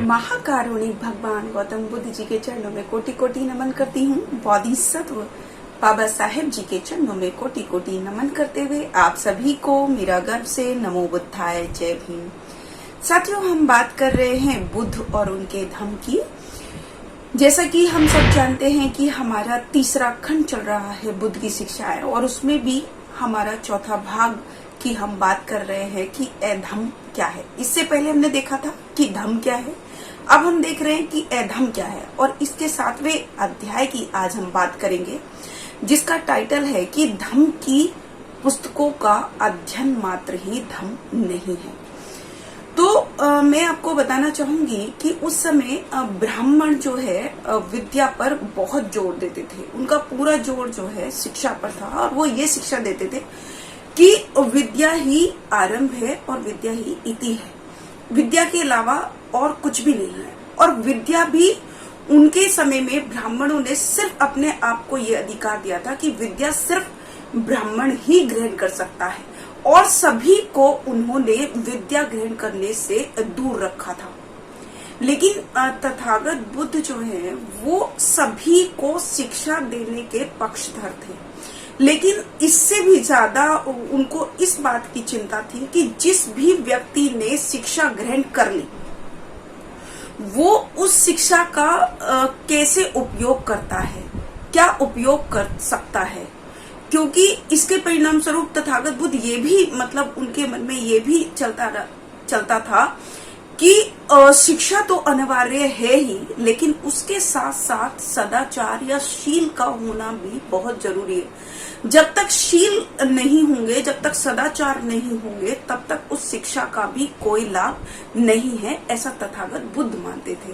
महाकारुणिक भगवान गौतम बुद्ध जी के चरणों में कोटि कोटि नमन करती हूँ। बोधिसत्व बाबा साहेब जी के चरणों में कोटि कोटि नमन करते हुए आप सभी को मेरा गर्व से नमो बुद्धाय, जय भीम। साथियों, हम बात कर रहे हैं बुद्ध और उनके धम्म की। जैसा कि हम सब जानते हैं कि हमारा तीसरा खंड चल रहा है बुद्ध की शिक्षाएं, और उसमें भी हमारा चौथा भाग की हम बात कर रहे हैं कि धम्म क्या है। इससे पहले हमने देखा था कि धम्म क्या है, अब हम देख रहे हैं कि धम्म क्या है, और इसके 7वें अध्याय की आज हम बात करेंगे, जिसका टाइटल है कि धम्म की पुस्तकों का अध्ययन मात्र ही धम्म नहीं है। तो मैं आपको बताना चाहूंगी कि उस समय ब्राह्मण जो है विद्या पर बहुत जोर देते थे। उनका पूरा जोर जो है शिक्षा पर था, और वो ये शिक्षा देते थे कि विद्या ही आरंभ है और विद्या ही इति है, विद्या के अलावा और कुछ भी नहीं है। और विद्या भी उनके समय में ब्राह्मणों ने सिर्फ अपने आप को ये अधिकार दिया था कि विद्या सिर्फ ब्राह्मण ही ग्रहण कर सकता है, और सभी को उन्होंने विद्या ग्रहण करने से दूर रखा था। लेकिन तथागत बुद्ध जो है वो सभी को शिक्षा देने के पक्षधर थे, लेकिन इससे भी ज्यादा उनको इस बात की चिंता थी कि जिस भी व्यक्ति ने शिक्षा ग्रहण कर ली वो उस शिक्षा का कैसे उपयोग करता है, क्या उपयोग कर सकता है। क्योंकि इसके परिणाम स्वरूप तथागत बुद्ध ये भी उनके मन में ये भी चलता था कि शिक्षा तो अनिवार्य है ही, लेकिन उसके साथ साथ सदाचार या शील का होना भी बहुत जरूरी है। जब तक शील नहीं होंगे, जब तक सदाचार नहीं होंगे, तब तक उस शिक्षा का भी कोई लाभ नहीं है, ऐसा तथागत बुद्ध मानते थे।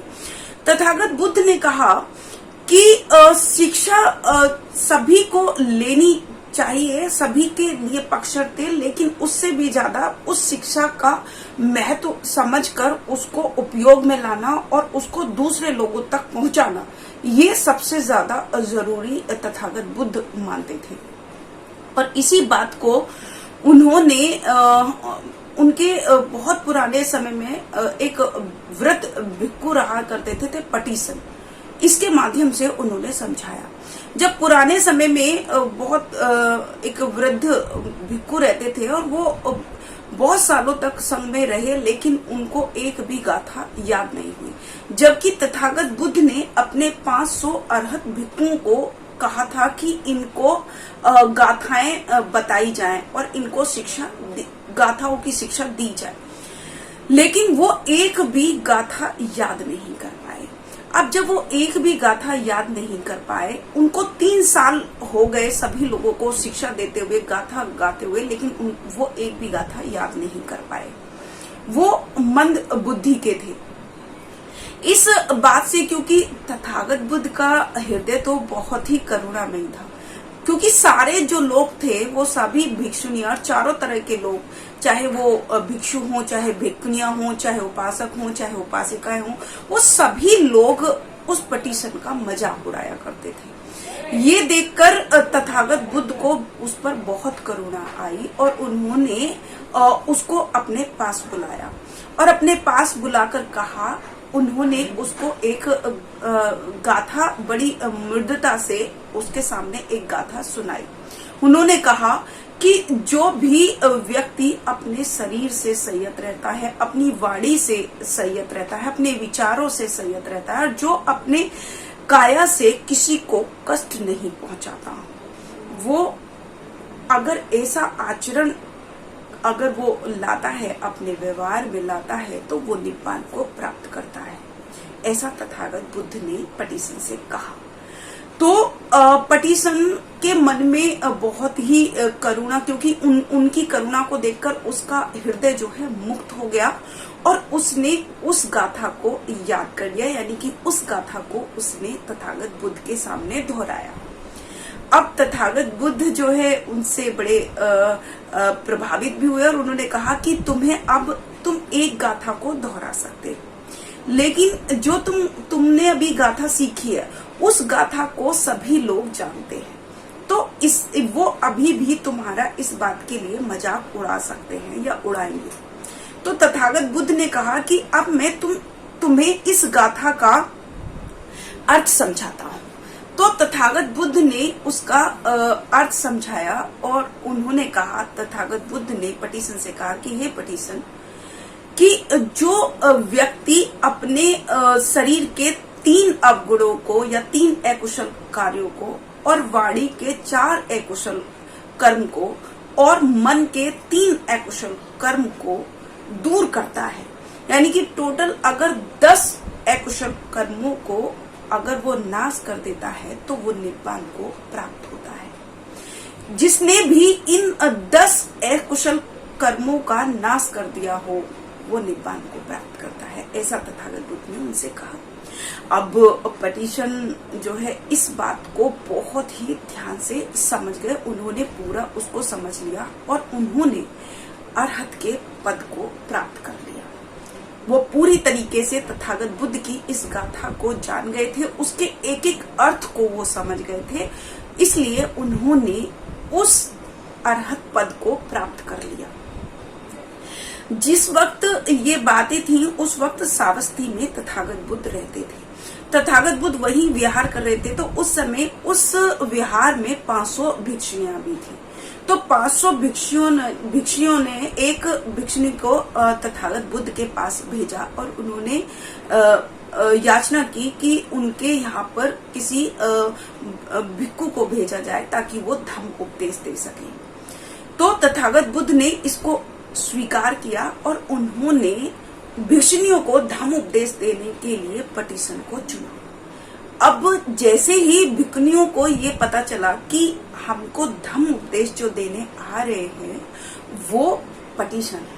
तथागत बुद्ध ने कहा कि शिक्षा सभी को लेनी चाहिए, सभी के लिए पक्षधर थे, लेकिन उससे भी ज्यादा उस शिक्षा का महत्व समझकर उसको उपयोग में लाना और उसको दूसरे लोगों तक पहुंचाना, ये सबसे ज्यादा जरूरी तथागत बुद्ध मानते थे। और इसी बात को उन्होंने उनके बहुत पुराने समय में एक व्रत भिक्खु रहा करते थे पटीसन, इसके माध्यम से उन्होंने समझाया। जब पुराने समय में बहुत एक वृद्ध भिक्खु रहते थे और वो बहुत सालों तक संग में रहे, लेकिन उनको एक भी गाथा याद नहीं हुई। जबकि तथागत बुद्ध ने अपने 500 अरहत भिक्खुओं को कहा था कि इनको गाथाएं बताई जाएं और इनको गाथाओं की शिक्षा दी जाए, लेकिन वो एक भी गाथा याद नहीं कर पाए। अब जब वो एक भी गाथा याद नहीं कर पाए, उनको 3 साल हो गए सभी लोगों को शिक्षा देते हुए, गाथा गाते हुए, लेकिन वो एक भी गाथा याद नहीं कर पाए। वो मंद बुद्धि के थे। इस बात से, क्योंकि तथागत बुद्ध का हृदय तो बहुत ही करुणामयी था, क्योंकि सारे जो लोग थे वो सभी भिक्षुनियां, चारों तरह के लोग, चाहे वो भिक्षु हों, चाहे भिक्षुनियां हों, चाहे उपासक हों, चाहे उपासिकाएं हों, वो सभी लोग उस पटीशन का मजाक उड़ाया करते थे। ये देखकर तथागत बुद्ध को उस पर बहुत करुणा आई और उन्होंने उसको अपने पास बुलाया, और अपने पास बुलाकर कहा, उन्होंने उसको एक गाथा बड़ी मृदुता से उसके सामने एक गाथा सुनाई। उन्होंने कहा कि जो भी व्यक्ति अपने शरीर से संयत रहता है, अपनी वाणी से संयत रहता है, अपने विचारों से संयत रहता है, और जो अपने काया से किसी को कष्ट नहीं पहुंचाता, वो अगर ऐसा आचरण अगर वो लाता है, अपने व्यवहार में लाता है, तो वो निब्बान को प्राप्त करता है, ऐसा तथागत बुद्ध ने पटीसन से कहा। तो पटीसन के मन में बहुत ही करुणा, क्योंकि उनकी करुणा को देखकर उसका हृदय जो है मुक्त हो गया, और उसने उस गाथा को याद कर लिया, यानी कि उस गाथा को उसने तथागत बुद्ध के सामने दोहराया। अब तथागत बुद्ध जो है उनसे बड़े प्रभावित भी हुए, और उन्होंने कहा कि तुम एक गाथा को दोहरा सकते हो, लेकिन जो तुमने अभी गाथा सीखी है उस गाथा को सभी लोग जानते हैं, तो वो अभी भी तुम्हारा इस बात के लिए मजाक उड़ा सकते हैं या उड़ाएंगे। तो तथागत बुद्ध ने कहा कि अब मैं तुम्हें इस गाथा का अर्थ समझाता हूं। तो तथागत बुद्ध ने उसका अर्थ समझाया और उन्होंने कहा, तथागत बुद्ध ने पटिशन से कहा कि हे पटिशन, कि जो व्यक्ति अपने शरीर के 3 अवगुणों को या 3 अकुशल कार्यों को और वाणी के 4 अकुशल कर्म को और मन के 3 अकुशल कर्म को दूर करता है, यानी कि टोटल अगर 10 अकुशल कर्मों को अगर वो नाश कर देता है तो वो निब्बान को प्राप्त होता है। जिसने भी इन 10 अकुशल कर्मों का नाश कर दिया हो वो निब्बान को प्राप्त करता है, ऐसा तथागत बुद्ध ने उनसे कहा। अब पटिशन जो है इस बात को बहुत ही ध्यान से समझ गए, उन्होंने पूरा उसको समझ लिया और उन्होंने अरहत के पद को प्राप्त कर लिया। वो पूरी तरीके से तथागत बुद्ध की इस गाथा को जान गए थे, उसके एक एक अर्थ को वो समझ गए थे, इसलिए उन्होंने उस अरहत पद को प्राप्त कर लिया। जिस वक्त ये बातें थी उस वक्त सावस्ती में तथागत बुद्ध रहते थे। तथागत बुद्ध वहीं विहार कर रहे थे, तो उस समय उस विहार में 500 भिक्षुणियां भी थी। तो 500 भिक्षुओं ने एक भिक्षुणी को तथागत बुद्ध के पास भेजा और उन्होंने याचना की कि उनके यहाँ पर किसी भिक्खु को भेजा जाए ताकि वो धम्म उपदेश दे सके। तो तथागत बुद्ध ने इसको स्वीकार किया और उन्होंने भिक्षुणियों को धम्म उपदेश देने के लिए पटिशन को चुना। अब जैसे ही भिक्षुणियों को ये पता चला कि हमको धम्म उपदेश जो देने आ रहे हैं वो पटिशन है,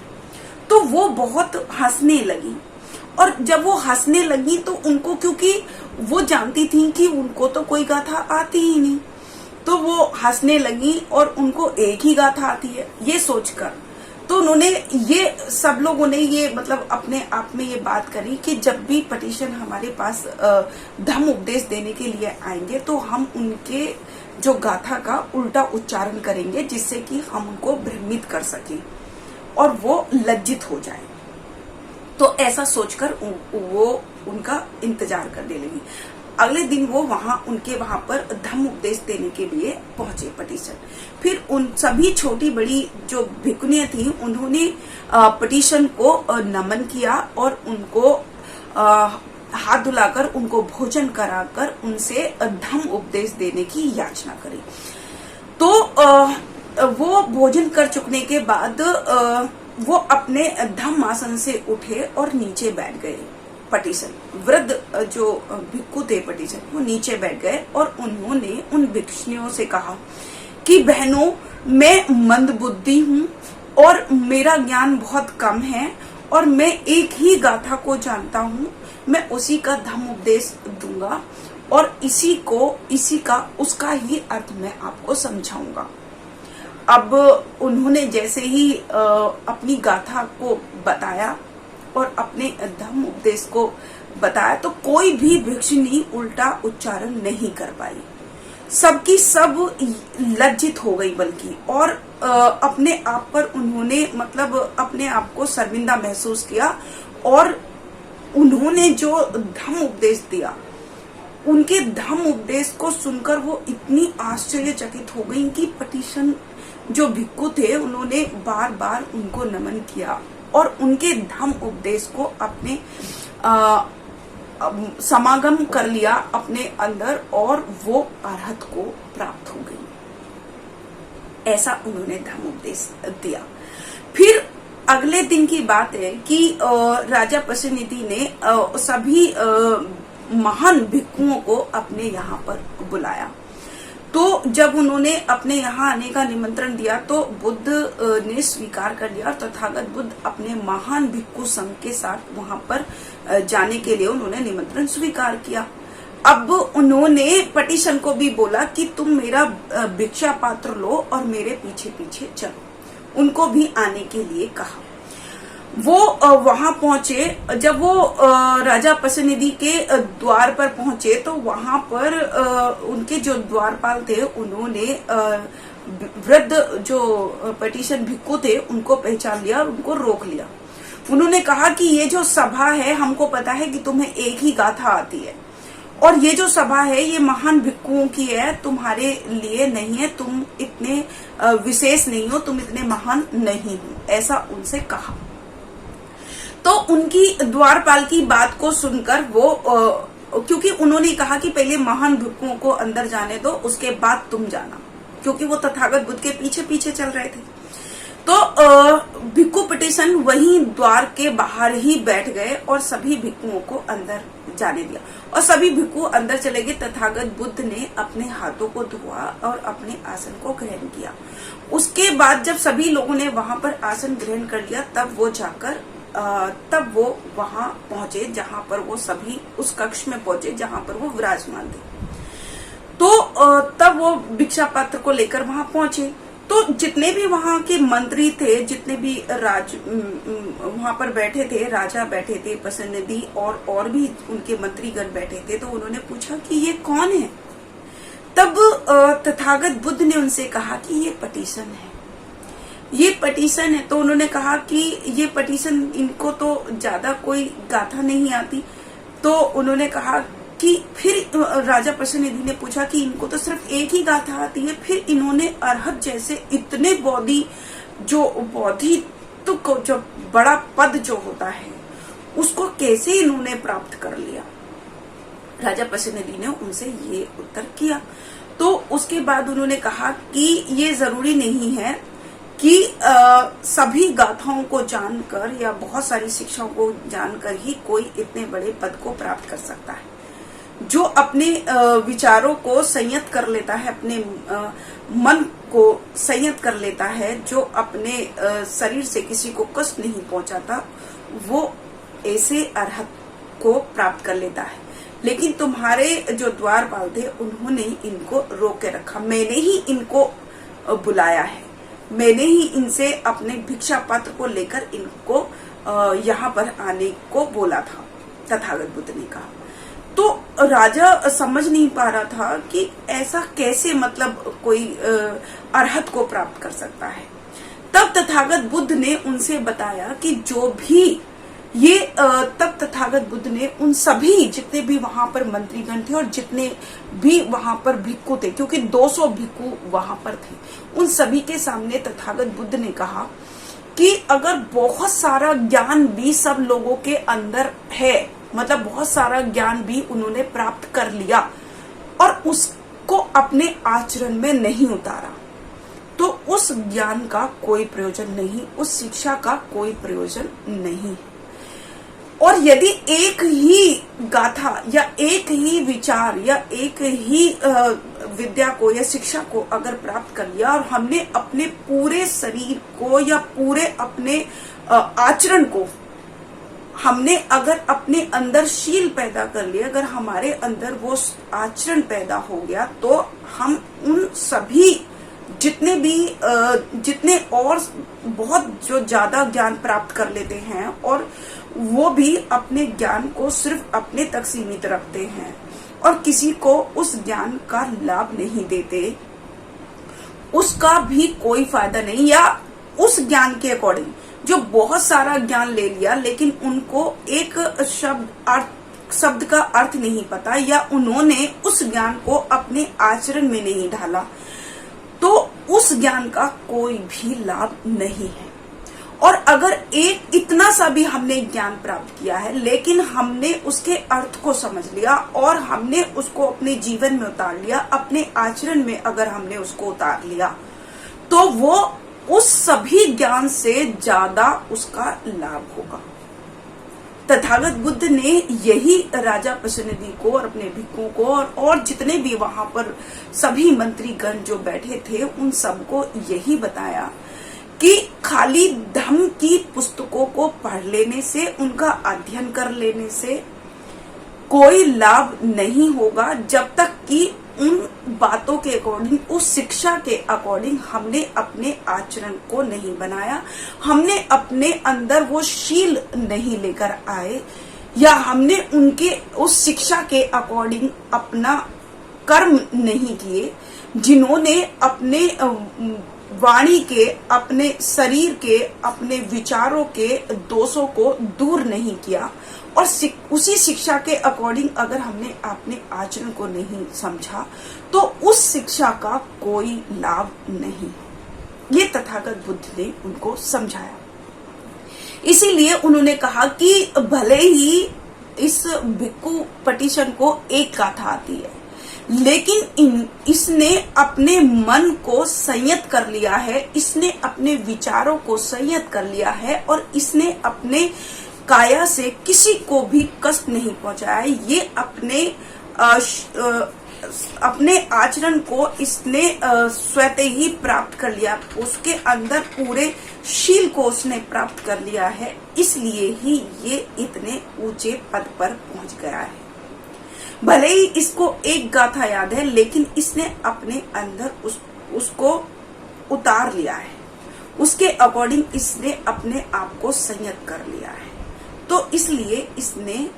तो वो बहुत हंसने लगी। और जब वो हंसने लगी तो उनको, क्योंकि वो जानती थी कि उनको तो कोई गाथा आती ही नहीं, तो वो हंसने लगी और उनको एक ही गाथा आती है ये सोचकर। तो उन्होंने ये सब लोगों ने ये मतलब अपने आप में ये बात करी कि जब भी पटिशन हमारे पास धम्म उपदेश देने के लिए आएंगे तो हम उनके जो गाथा का उल्टा उच्चारण करेंगे, जिससे कि हम उनको भ्रमित कर सकें और वो लज्जित हो जाए। तो ऐसा सोचकर वो उनका इंतजार करने लगी। अगले दिन वो उनके वहां पर धम्म उपदेश देने के लिए पहुंचे पटिशन। फिर उन सभी छोटी बड़ी जो भिक्षुणियां थी उन्होंने पटिशन को नमन किया और उनको हाथ धुलाकर उनको भोजन कराकर उनसे धम्म उपदेश देने की याचना करी। तो वो भोजन कर चुकने के बाद वो अपने धम्म आसन से उठे और नीचे बैठ गए। पटिशन वृद्ध जो भिक्खु थे पटिशन, वो नीचे बैठ गए और उन्होंने उन भिक्षुणियों से कहा कि बहनों, मैं मंदबुद्धि हूँ और मेरा ज्ञान बहुत कम है और मैं एक ही गाथा को जानता हूँ, मैं उसी का धम्म उपदेश दूंगा और इसी का उसका ही अर्थ मैं आपको समझाऊंगा। अब उन्होंने जैसे ही अपनी गाथा को बताया और अपने धम्म उपदेश को बताया तो कोई भी भिक्षुणी उल्टा उच्चारण नहीं कर पाई। सबकी सब लज्जित हो गई बल्कि, और अपने आप पर उन्होंने मतलब अपने आप को शर्मिंदा महसूस किया। और उन्होंने जो धम्म उपदेश दिया, उनके धम्म उपदेश को सुनकर वो इतनी आश्चर्यचकित हो गई कि पटिशन जो भिक्खु थे उन्होंने बार बार उनको नमन किया और उनके धम्म उपदेश को अपने समागम कर लिया अपने अंदर और वो अरहत को प्राप्त हो गई। ऐसा उन्होंने धम्म उपदेश दिया। फिर अगले दिन की बात है कि राजा पशुनिधि ने सभी महान भिक्षुओं को अपने यहाँ पर बुलाया। तो जब उन्होंने अपने यहाँ आने का निमंत्रण दिया तो बुद्ध ने स्वीकार कर लिया और तथागत बुद्ध अपने महान भिक्षु संघ के साथ वहां पर जाने के लिए उन्होंने निमंत्रण स्वीकार किया। अब उन्होंने पटिशन को भी बोला कि तुम मेरा भिक्षा पात्र लो और मेरे पीछे पीछे चलो। उनको भी आने के लिए कहा। वो वहां पहुंचे। जब वो राजा पशुनिधि के द्वार पर पहुंचे तो वहां पर उनके जो द्वारपाल थे उन्होंने वृद्ध जो पटिशन भिक्खु थे उनको पहचान लिया और उनको रोक लिया। उन्होंने कहा कि ये जो सभा है, हमको पता है कि तुम्हें एक ही गाथा आती है, और ये जो सभा है ये महान भिक्षुओं की है, तुम्हारे लिए नहीं है, तुम इतने विशेष नहीं हो, तुम इतने महान नहीं हो, ऐसा उनसे कहा। तो उनकी द्वारपाल की बात को सुनकर वो क्योंकि उन्होंने कहा कि पहले महान भिक्षुओं को अंदर जाने दो, उसके बाद तुम जाना, क्योंकि वो तथागत बुद्ध के पीछे पीछे चल रहे थे। तो भिक्षु पिटीशन वहीं द्वार के बाहर ही बैठ गए और सभी भिक्षुओं को अंदर जाने दिया, और सभी भिक्षु अंदर चले गए। तथागत बुद्ध ने अपने हाथों को धोआ और अपने आसन को ग्रहण किया। उसके बाद जब सभी लोगों ने वहां पर आसन ग्रहण कर लिया, तब वो वहां पहुंचे जहां पर वो सभी उस कक्ष में पहुंचे जहां पर वो विराजमान थे। तो तब वो भिक्षा पात्र को लेकर वहां पहुंचे। तो जितने भी वहां के मंत्री थे, जितने भी वहां पर बैठे थे, राजा बैठे थे, प्रतिनिधि और भी उनके मंत्रीगण बैठे थे, तो उन्होंने पूछा कि ये कौन है। तब तथागत बुद्ध ने उनसे कहा कि ये पटीशन है, ये पटीशन है। तो उन्होंने कहा कि ये पटीशन, इनको तो ज्यादा कोई गाथा नहीं आती। तो उन्होंने कहा कि फिर राजा प्रतिनिधि ने पूछा कि इनको तो सिर्फ एक ही गाथा आती है, फिर इन्होंने अरहत जैसे इतने बौद्धित्व को, जो बड़ा पद जो होता है, उसको कैसे इन्होंने प्राप्त कर लिया। राजा प्रतिनिधि ने उनसे ये उत्तर किया। तो उसके बाद उन्होंने कहा कि ये जरूरी नहीं है कि सभी गाथाओं को जानकर या बहुत सारी शिक्षाओं को जानकर ही कोई इतने बड़े पद को प्राप्त कर सकता है। जो अपने विचारों को संयत कर लेता है, अपने मन को संयत कर लेता है, जो अपने शरीर से किसी को कष्ट नहीं पहुंचाता, वो ऐसे अरहत को प्राप्त कर लेता है। लेकिन तुम्हारे जो द्वारपाल थे, उन्होंने इनको रोक के रखा। मैंने ही इनको बुलाया है, मैंने ही इनसे अपने भिक्षा पात्र को लेकर इनको यहाँ पर आने को बोला था, तथागत बुद्ध ने कहा। तो राजा समझ नहीं पा रहा था कि ऐसा कैसे, मतलब कोई अरहत को प्राप्त कर सकता है। तब तथागत बुद्ध ने उनसे बताया कि जो भी ये तब तथागत बुद्ध ने उन सभी जितने भी वहां पर मंत्रीगण थे और जितने भी वहां पर भिक्षु थे, क्योंकि 200 भिक्षु वहां पर थे, उन सभी के सामने तथागत बुद्ध ने कहा कि अगर बहुत सारा ज्ञान भी सब लोगों के अंदर है, मतलब बहुत सारा ज्ञान भी उन्होंने प्राप्त कर लिया और उसको अपने आचरण में नहीं उतारा, तो उस ज्ञान का कोई प्रयोजन नहीं, उस शिक्षा का कोई प्रयोजन नहीं। और यदि एक ही गाथा या एक ही विचार या एक ही विद्या को या शिक्षा को अगर प्राप्त कर लिया और हमने अपने पूरे शरीर को या पूरे अपने आचरण को, हमने अगर अपने अंदर शील पैदा कर लिया, अगर हमारे अंदर वो आचरण पैदा हो गया, तो हम उन सभी जितने और बहुत जो ज्यादा ज्ञान प्राप्त कर लेते हैं और वो भी अपने ज्ञान को सिर्फ अपने तक सीमित रखते हैं और किसी को उस ज्ञान का लाभ नहीं देते, उसका भी कोई फायदा नहीं। या उस ज्ञान के अकॉर्डिंग जो बहुत सारा ज्ञान ले लिया लेकिन उनको एक शब्द का अर्थ नहीं पता या उन्होंने उस ज्ञान को अपने आचरण में नहीं ढाला, तो उस ज्ञान का कोई भी लाभ नहीं है। और अगर एक इतना सा भी हमने ज्ञान प्राप्त किया है लेकिन हमने उसके अर्थ को समझ लिया और हमने उसको अपने जीवन में उतार लिया, अपने आचरण में अगर हमने उसको उतार लिया, तो वो उस सभी ज्ञान से ज्यादा उसका लाभ होगा। तथागत बुद्ध ने यही राजा प्रतिनिधि को और अपने भिक्षुओं को और जितने भी वहां पर सभी मंत्रीगण जो बैठे थे उन सबको यही बताया कि खाली धम्म की पुस्तकों को पढ़ लेने से, उनका अध्ययन कर लेने से कोई लाभ नहीं होगा जब तक कि उन बातों के अकॉर्डिंग, उस शिक्षा के अकॉर्डिंग हमने अपने आचरण को नहीं बनाया, हमने अपने अंदर वो शील नहीं लेकर आए या हमने उनके उस शिक्षा के अकॉर्डिंग अपना कर्म नहीं किए, जिन्होंने अपने वाणी के, अपने शरीर के, अपने विचारों के दोषों को दूर नहीं किया और उसी शिक्षा के अकॉर्डिंग अगर हमने अपने आचरण को नहीं समझा तो उस शिक्षा का कोई लाभ नहीं। ये तथागत बुद्ध ने उनको समझाया। इसीलिए उन्होंने कहा कि भले ही इस भिक्खु पटिशन को एक गाथा आती है, लेकिन इसने अपने मन को संयत कर लिया है, इसने अपने विचारों को संयत कर लिया है और इसने अपने काया से किसी को भी कष्ट नहीं पहुंचाया। ये अपने आचरण को इसने स्वतः ही प्राप्त कर लिया, उसके अंदर पूरे शील को उसने प्राप्त कर लिया है, इसलिए ही ये इतने ऊंचे पद पर पहुंच गया है। भले ही इसको एक गाथा याद है, लेकिन इसने अपने अंदर उसको उतार लिया है, उसके अकॉर्डिंग इसने अपने आप को संयत कर लिया है, तो इसलिए इसने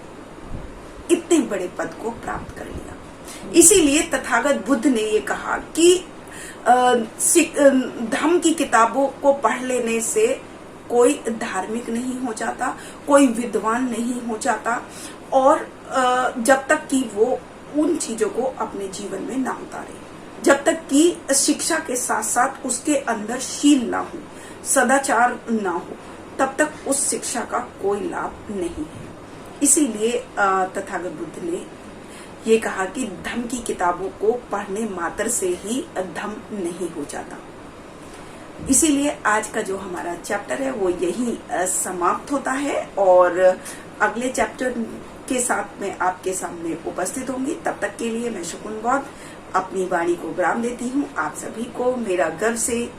इतने बड़े पद को प्राप्त कर लिया। इसीलिए तथागत बुद्ध ने ये कहा कि धम्म की किताबों को पढ़ लेने से कोई धार्मिक नहीं हो जाता, कोई विद्वान नहीं हो जाता, और जब तक कि वो उन चीजों को अपने जीवन में ना उतारे, जब तक कि शिक्षा के साथ साथ उसके अंदर शील ना हो, सदाचार ना हो, तब तक उस शिक्षा का कोई लाभ नहीं है। इसीलिए तथागत बुद्ध ने ये कहा कि धम्म की किताबों को पढ़ने मात्र से ही धम्म नहीं हो जाता। इसीलिए आज का जो हमारा चैप्टर है वो यही समाप्त होता है और अगले चैप्टर के साथ मैं आपके सामने उपस्थित होंगी। तब तक के लिए मैं शकुन बौद्ध अपनी वाणी को विराम देती हूँ। आप सभी को मेरा गर्व से।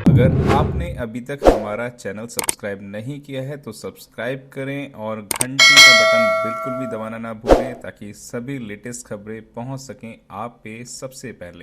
अगर आपने अभी तक हमारा चैनल सब्सक्राइब नहीं किया है तो सब्सक्राइब करें और घंटी का बटन बिल्कुल भी दबाना ना भूलें, ताकि सभी लेटेस्ट खबरें पहुंच सकें आप पे सबसे पहले।